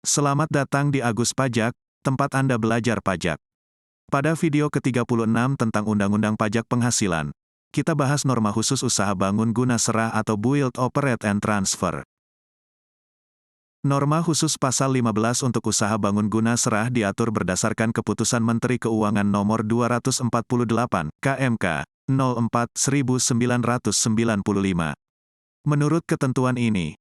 Selamat datang di Agus Pajak, tempat Anda belajar pajak. Pada video ke-36 tentang Undang-Undang Pajak Penghasilan, kita bahas norma khusus usaha bangun guna serah atau Build, Operate, and Transfer. Norma khusus Pasal 15 untuk usaha bangun guna serah diatur berdasarkan Keputusan Menteri Keuangan Nomor 248, KMK, 04/1995. Menurut ketentuan ini,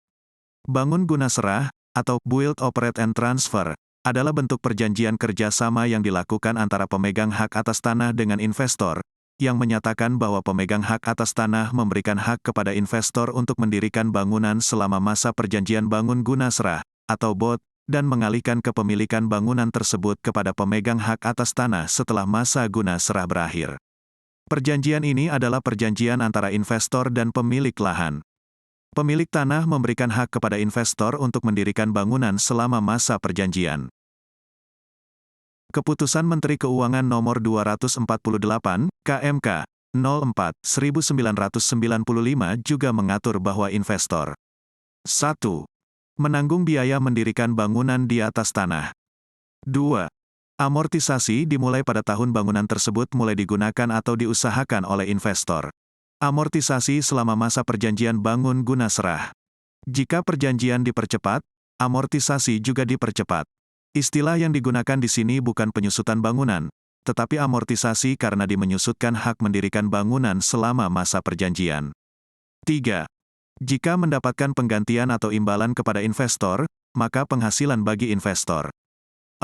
bangun guna serah, atau Build, Operate, and Transfer, adalah bentuk perjanjian kerjasama yang dilakukan antara pemegang hak atas tanah dengan investor, yang menyatakan bahwa pemegang hak atas tanah memberikan hak kepada investor untuk mendirikan bangunan selama masa perjanjian bangun guna serah, atau BOT, dan mengalihkan kepemilikan bangunan tersebut kepada pemegang hak atas tanah setelah masa guna serah berakhir. Perjanjian ini adalah perjanjian antara investor dan pemilik lahan. Pemilik tanah memberikan hak kepada investor untuk mendirikan bangunan selama masa perjanjian. Keputusan Menteri Keuangan Nomor 248, KMK, 04/1995 juga mengatur bahwa investor 1. Menanggung biaya mendirikan bangunan di atas tanah. 2. Amortisasi dimulai pada tahun bangunan tersebut mulai digunakan atau diusahakan oleh investor. Amortisasi selama masa perjanjian bangun guna serah. Jika perjanjian dipercepat, amortisasi juga dipercepat. Istilah yang digunakan di sini bukan penyusutan bangunan, tetapi amortisasi karena menyusutkan hak mendirikan bangunan selama masa perjanjian. 3. Jika mendapatkan penggantian atau imbalan kepada investor, maka penghasilan bagi investor.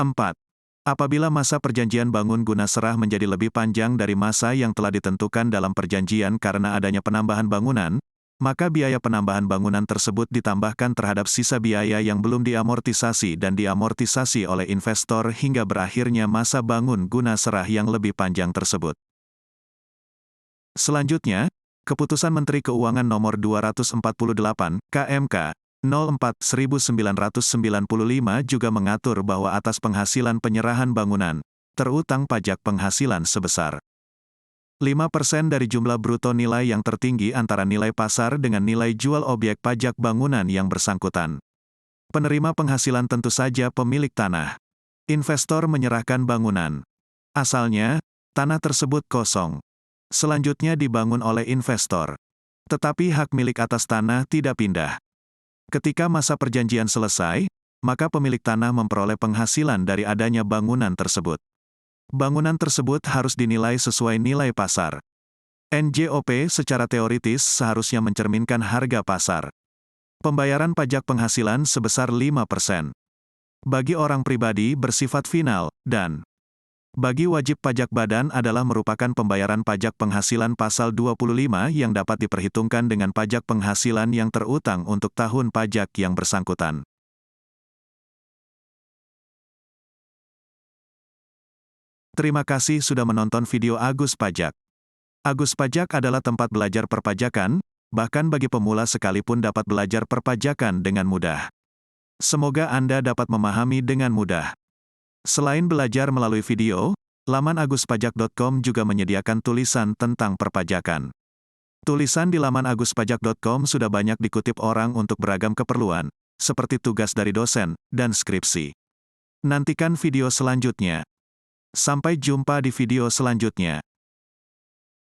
4. Apabila masa perjanjian bangun guna serah menjadi lebih panjang dari masa yang telah ditentukan dalam perjanjian karena adanya penambahan bangunan, maka biaya penambahan bangunan tersebut ditambahkan terhadap sisa biaya yang belum diamortisasi dan diamortisasi oleh investor hingga berakhirnya masa bangun guna serah yang lebih panjang tersebut. Selanjutnya, Keputusan Menteri Keuangan Nomor 248, KMK, 04/1995 juga mengatur bahwa atas penghasilan penyerahan bangunan, terutang pajak penghasilan sebesar 5% dari jumlah bruto nilai yang tertinggi antara nilai pasar dengan nilai jual objek pajak bangunan yang bersangkutan. Penerima penghasilan tentu saja pemilik tanah. Investor menyerahkan bangunan. Asalnya, tanah tersebut kosong. Selanjutnya dibangun oleh investor. Tetapi hak milik atas tanah tidak pindah. Ketika masa perjanjian selesai, maka pemilik tanah memperoleh penghasilan dari adanya bangunan tersebut. Bangunan tersebut harus dinilai sesuai nilai pasar. NJOP secara teoritis seharusnya mencerminkan harga pasar. Pembayaran pajak penghasilan sebesar 5%. Bagi orang pribadi bersifat final, dan bagi wajib pajak badan adalah merupakan pembayaran pajak penghasilan pasal 25 yang dapat diperhitungkan dengan pajak penghasilan yang terutang untuk tahun pajak yang bersangkutan. Terima kasih sudah menonton video Agus Pajak. Agus Pajak adalah tempat belajar perpajakan, bahkan bagi pemula sekalipun dapat belajar perpajakan dengan mudah. Semoga Anda dapat memahami dengan mudah. Selain belajar melalui video, laman aguspajak.com juga menyediakan tulisan tentang perpajakan. Tulisan di laman aguspajak.com sudah banyak dikutip orang untuk beragam keperluan, seperti tugas dari dosen, dan skripsi. Nantikan video selanjutnya. Sampai jumpa di video selanjutnya.